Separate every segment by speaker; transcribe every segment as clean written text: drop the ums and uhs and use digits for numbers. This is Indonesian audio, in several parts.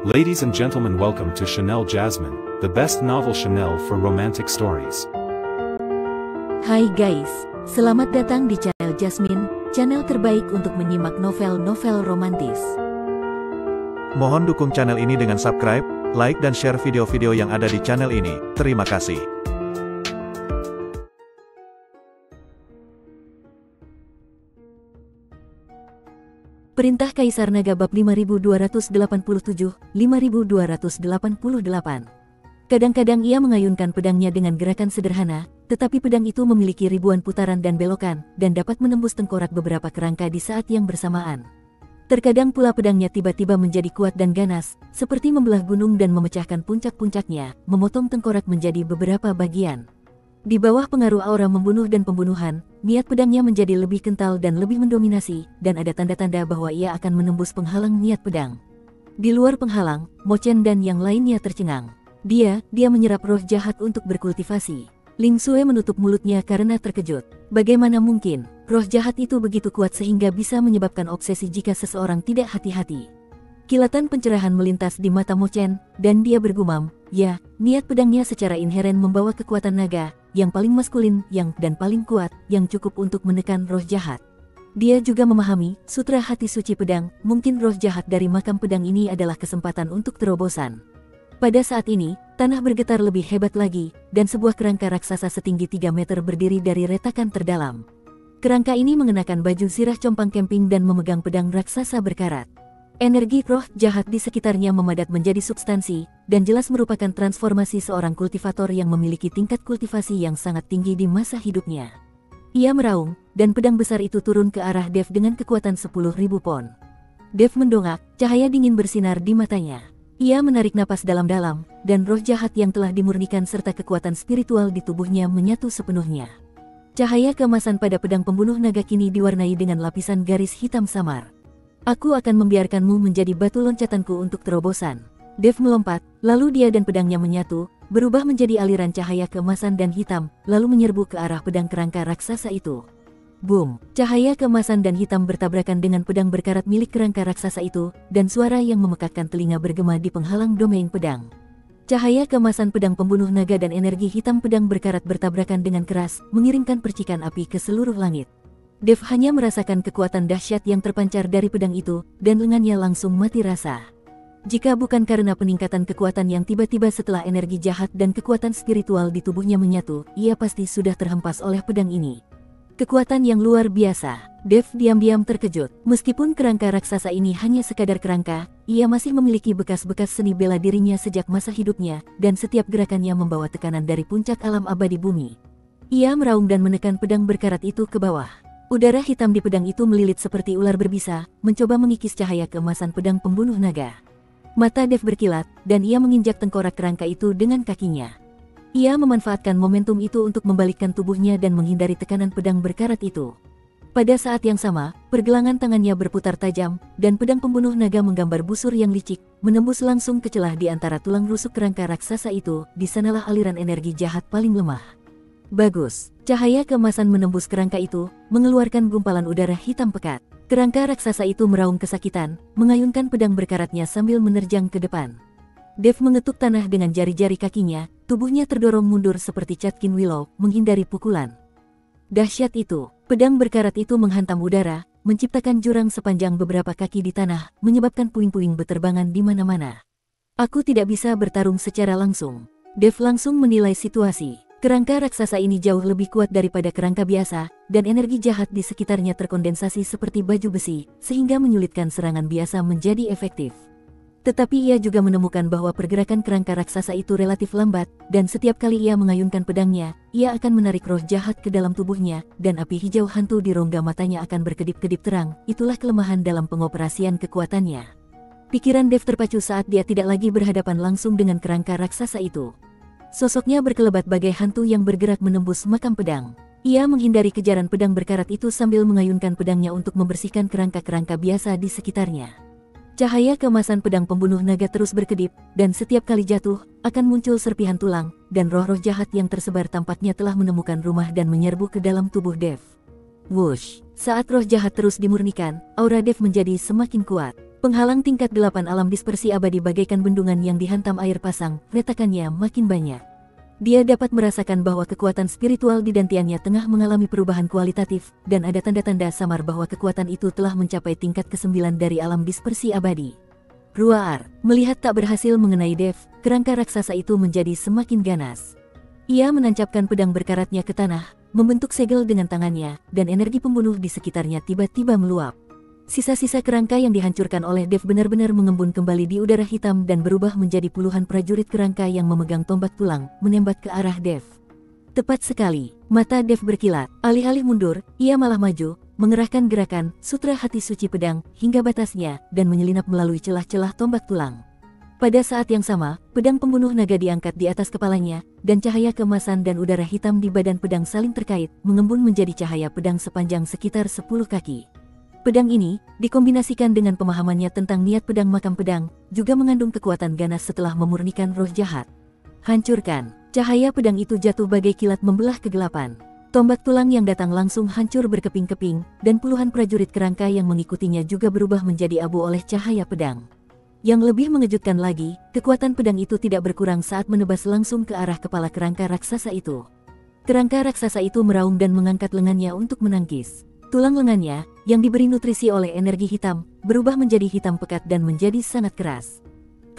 Speaker 1: Ladies and gentlemen, welcome to Chanel Jasmine, the best novel Chanel for romantic stories.
Speaker 2: Hai guys, selamat datang di channel Jasmine, channel terbaik untuk menyimak novel-novel romantis.
Speaker 3: Mohon dukung channel ini dengan subscribe, like dan share video-video yang ada di channel ini. Terima kasih.
Speaker 2: Perintah Kaisar Naga bab 5287, 5288. Kadang-kadang ia mengayunkan pedangnya dengan gerakan sederhana, tetapi pedang itu memiliki ribuan putaran dan belokan, dan dapat menembus tengkorak beberapa kerangka di saat yang bersamaan. Terkadang pula pedangnya tiba-tiba menjadi kuat dan ganas, seperti membelah gunung dan memecahkan puncak-puncaknya, memotong tengkorak menjadi beberapa bagian. Di bawah pengaruh aura membunuh dan pembunuhan, niat pedangnya menjadi lebih kental dan lebih mendominasi, dan ada tanda-tanda bahwa ia akan menembus penghalang niat pedang. Di luar penghalang, Mo Chen dan yang lainnya tercengang. Dia menyerap roh jahat untuk berkultivasi. Ling Xue menutup mulutnya karena terkejut. Bagaimana mungkin, roh jahat itu begitu kuat sehingga bisa menyebabkan obsesi jika seseorang tidak hati-hati. Kilatan pencerahan melintas di mata Mo Chen, dan dia bergumam, ya, niat pedangnya secara inheren membawa kekuatan naga, yang paling maskulin, dan paling kuat, yang cukup untuk menekan roh jahat. Dia juga memahami, sutra hati suci pedang, mungkin roh jahat dari makam pedang ini adalah kesempatan untuk terobosan. Pada saat ini, tanah bergetar lebih hebat lagi, dan sebuah kerangka raksasa setinggi 3 meter berdiri dari retakan terdalam. Kerangka ini mengenakan baju sirah compang camping dan memegang pedang raksasa berkarat. Energi roh jahat di sekitarnya memadat menjadi substansi, dan jelas merupakan transformasi seorang kultivator yang memiliki tingkat kultivasi yang sangat tinggi di masa hidupnya. Ia meraung, dan pedang besar itu turun ke arah Dev dengan kekuatan 10.000 pon. Dev mendongak, cahaya dingin bersinar di matanya. Ia menarik napas dalam-dalam, dan roh jahat yang telah dimurnikan serta kekuatan spiritual di tubuhnya menyatu sepenuhnya. Cahaya keemasan pada pedang pembunuh naga kini diwarnai dengan lapisan garis hitam samar. Aku akan membiarkanmu menjadi batu loncatanku untuk terobosan. Dev melompat, lalu dia dan pedangnya menyatu, berubah menjadi aliran cahaya keemasan dan hitam, lalu menyerbu ke arah pedang kerangka raksasa itu. Boom! Cahaya keemasan dan hitam bertabrakan dengan pedang berkarat milik kerangka raksasa itu, dan suara yang memekakkan telinga bergema di penghalang domain pedang. Cahaya keemasan pedang pembunuh naga dan energi hitam pedang berkarat bertabrakan dengan keras, mengirimkan percikan api ke seluruh langit. Dev hanya merasakan kekuatan dahsyat yang terpancar dari pedang itu, dan lengannya langsung mati rasa. Jika bukan karena peningkatan kekuatan yang tiba-tiba setelah energi jahat dan kekuatan spiritual di tubuhnya menyatu, ia pasti sudah terhempas oleh pedang ini. Kekuatan yang luar biasa. Dev diam-diam terkejut. Meskipun kerangka raksasa ini hanya sekadar kerangka, ia masih memiliki bekas-bekas seni bela dirinya sejak masa hidupnya, dan setiap gerakannya membawa tekanan dari puncak alam abadi bumi. Ia meraung dan menekan pedang berkarat itu ke bawah. Udara hitam di pedang itu melilit seperti ular berbisa, mencoba mengikis cahaya keemasan pedang pembunuh naga. Mata Dev berkilat, dan ia menginjak tengkorak kerangka itu dengan kakinya. Ia memanfaatkan momentum itu untuk membalikkan tubuhnya dan menghindari tekanan pedang berkarat itu. Pada saat yang sama, pergelangan tangannya berputar tajam, dan pedang pembunuh naga menggambar busur yang licik, menembus langsung ke celah di antara tulang rusuk kerangka raksasa itu. Di sanalah aliran energi jahat paling lemah. Bagus, cahaya keemasan menembus kerangka itu, mengeluarkan gumpalan udara hitam pekat. Kerangka raksasa itu meraung kesakitan, mengayunkan pedang berkaratnya sambil menerjang ke depan. Dev mengetuk tanah dengan jari-jari kakinya, tubuhnya terdorong mundur seperti Catkin Willow, menghindari pukulan. Dahsyat itu, pedang berkarat itu menghantam udara, menciptakan jurang sepanjang beberapa kaki di tanah, menyebabkan puing-puing beterbangan di mana-mana. Aku tidak bisa bertarung secara langsung. Dev langsung menilai situasi. Kerangka raksasa ini jauh lebih kuat daripada kerangka biasa, dan energi jahat di sekitarnya terkondensasi seperti baju besi, sehingga menyulitkan serangan biasa menjadi efektif. Tetapi ia juga menemukan bahwa pergerakan kerangka raksasa itu relatif lambat, dan setiap kali ia mengayunkan pedangnya, ia akan menarik roh jahat ke dalam tubuhnya, dan api hijau hantu di rongga matanya akan berkedip-kedip terang. Itulah kelemahan dalam pengoperasian kekuatannya. Pikiran Dev terpacu saat dia tidak lagi berhadapan langsung dengan kerangka raksasa itu. Sosoknya berkelebat bagai hantu yang bergerak menembus makam pedang. Ia menghindari kejaran pedang berkarat itu sambil mengayunkan pedangnya untuk membersihkan kerangka-kerangka biasa di sekitarnya. Cahaya keemasan pedang pembunuh naga terus berkedip, dan setiap kali jatuh, akan muncul serpihan tulang, dan roh-roh jahat yang tersebar tampaknya telah menemukan rumah dan menyerbu ke dalam tubuh Dev. Wush! Saat roh jahat terus dimurnikan, aura Dev menjadi semakin kuat. Penghalang tingkat 8 alam dispersi abadi bagaikan bendungan yang dihantam air pasang, retakannya makin banyak. Dia dapat merasakan bahwa kekuatan spiritual di dantiannya tengah mengalami perubahan kualitatif, dan ada tanda-tanda samar bahwa kekuatan itu telah mencapai tingkat ke-9 dari alam dispersi abadi. Ruaar, melihat tak berhasil mengenai Dev, kerangka raksasa itu menjadi semakin ganas. Ia menancapkan pedang berkaratnya ke tanah, membentuk segel dengan tangannya, dan energi pembunuh di sekitarnya tiba-tiba meluap. Sisa-sisa kerangka yang dihancurkan oleh Dev benar-benar mengembun kembali di udara hitam dan berubah menjadi puluhan prajurit kerangka yang memegang tombak tulang, menembak ke arah Dev. Tepat sekali, mata Dev berkilat. Alih-alih mundur, ia malah maju, mengerahkan gerakan Sutra Hati Suci Pedang hingga batasnya, dan menyelinap melalui celah-celah tombak tulang. Pada saat yang sama, pedang pembunuh naga diangkat di atas kepalanya, dan cahaya keemasan dan udara hitam di badan pedang saling terkait, mengembun menjadi cahaya pedang sepanjang sekitar 10 kaki. Pedang ini, dikombinasikan dengan pemahamannya tentang niat pedang makam pedang, juga mengandung kekuatan ganas setelah memurnikan roh jahat. Hancurkan! Cahaya pedang itu jatuh bagai kilat membelah kegelapan. Tombak tulang yang datang langsung hancur berkeping-keping, dan puluhan prajurit kerangka yang mengikutinya juga berubah menjadi abu oleh cahaya pedang. Yang lebih mengejutkan lagi, kekuatan pedang itu tidak berkurang saat menebas langsung ke arah kepala kerangka raksasa itu. Kerangka raksasa itu meraung dan mengangkat lengannya untuk menangkis. Tulang lengannya, yang diberi nutrisi oleh energi hitam, berubah menjadi hitam pekat dan menjadi sangat keras.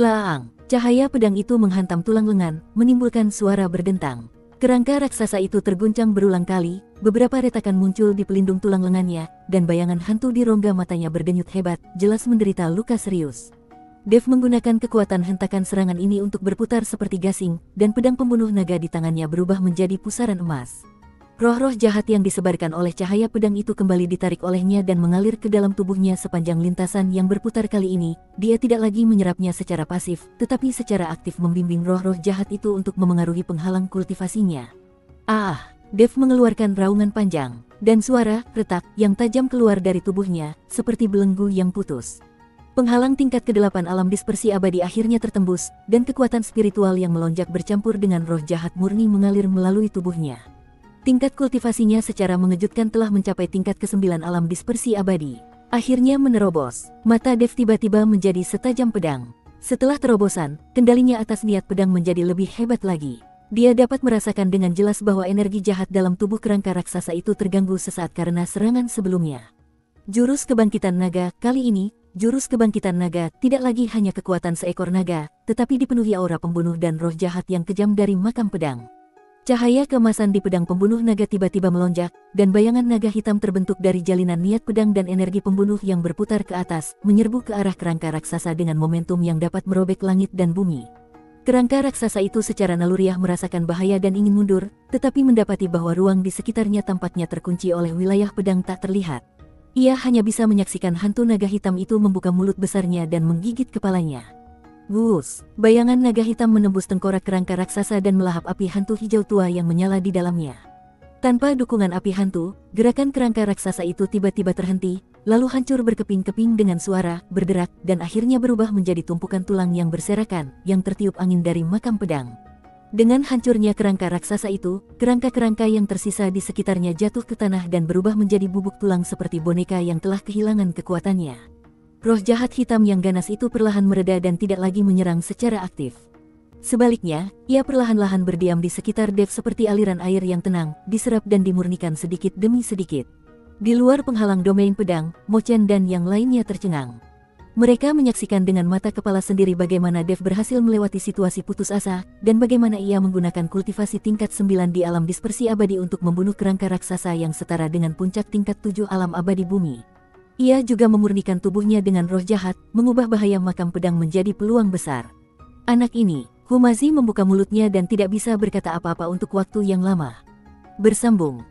Speaker 2: Klaang! Cahaya pedang itu menghantam tulang lengan, menimbulkan suara berdentang. Kerangka raksasa itu terguncang berulang kali, beberapa retakan muncul di pelindung tulang lengannya, dan bayangan hantu di rongga matanya berdenyut hebat, jelas menderita luka serius. Dev menggunakan kekuatan hentakan serangan ini untuk berputar seperti gasing, dan pedang pembunuh naga di tangannya berubah menjadi pusaran emas. Roh-roh jahat yang disebarkan oleh cahaya pedang itu kembali ditarik olehnya dan mengalir ke dalam tubuhnya sepanjang lintasan yang berputar kali ini. Dia tidak lagi menyerapnya secara pasif, tetapi secara aktif membimbing roh-roh jahat itu untuk memengaruhi penghalang kultivasinya. Dev mengeluarkan raungan panjang, dan suara retak yang tajam keluar dari tubuhnya, seperti belenggu yang putus. Penghalang tingkat ke-8 alam dispersi abadi akhirnya tertembus, dan kekuatan spiritual yang melonjak bercampur dengan roh jahat murni mengalir melalui tubuhnya. Tingkat kultivasinya secara mengejutkan telah mencapai tingkat ke-9 alam dispersi abadi. Akhirnya menerobos. Mata Dev tiba-tiba menjadi setajam pedang. Setelah terobosan, kendalinya atas niat pedang menjadi lebih hebat lagi. Dia dapat merasakan dengan jelas bahwa energi jahat dalam tubuh kerangka raksasa itu terganggu sesaat karena serangan sebelumnya. Jurus kebangkitan naga, kali ini, jurus kebangkitan naga tidak lagi hanya kekuatan seekor naga, tetapi dipenuhi aura pembunuh dan roh jahat yang kejam dari makam pedang. Cahaya keemasan di pedang pembunuh naga tiba-tiba melonjak, dan bayangan naga hitam terbentuk dari jalinan niat pedang dan energi pembunuh yang berputar ke atas, menyerbu ke arah kerangka raksasa dengan momentum yang dapat merobek langit dan bumi. Kerangka raksasa itu secara naluriah merasakan bahaya dan ingin mundur, tetapi mendapati bahwa ruang di sekitarnya tampaknya terkunci oleh wilayah pedang tak terlihat. Ia hanya bisa menyaksikan hantu naga hitam itu membuka mulut besarnya dan menggigit kepalanya. Wus, bayangan naga hitam menembus tengkorak kerangka raksasa dan melahap api hantu hijau tua yang menyala di dalamnya. Tanpa dukungan api hantu, gerakan kerangka raksasa itu tiba-tiba terhenti, lalu hancur berkeping-keping dengan suara, berderak, dan akhirnya berubah menjadi tumpukan tulang yang berserakan, yang tertiup angin dari makam pedang. Dengan hancurnya kerangka raksasa itu, kerangka-kerangka yang tersisa di sekitarnya jatuh ke tanah dan berubah menjadi bubuk tulang seperti boneka yang telah kehilangan kekuatannya. Roh jahat hitam yang ganas itu perlahan mereda dan tidak lagi menyerang secara aktif. Sebaliknya, ia perlahan-lahan berdiam di sekitar Dev seperti aliran air yang tenang, diserap dan dimurnikan sedikit demi sedikit. Di luar penghalang domain pedang, Mo Chen dan yang lainnya tercengang. Mereka menyaksikan dengan mata kepala sendiri bagaimana Dev berhasil melewati situasi putus asa, dan bagaimana ia menggunakan kultivasi tingkat 9 di alam dispersi abadi untuk membunuh kerangka raksasa yang setara dengan puncak tingkat 7 alam abadi bumi. Ia juga memurnikan tubuhnya dengan roh jahat, mengubah bahaya makam pedang menjadi peluang besar. Anak ini, Humazi membuka mulutnya dan tidak bisa berkata apa-apa untuk waktu yang lama. Bersambung.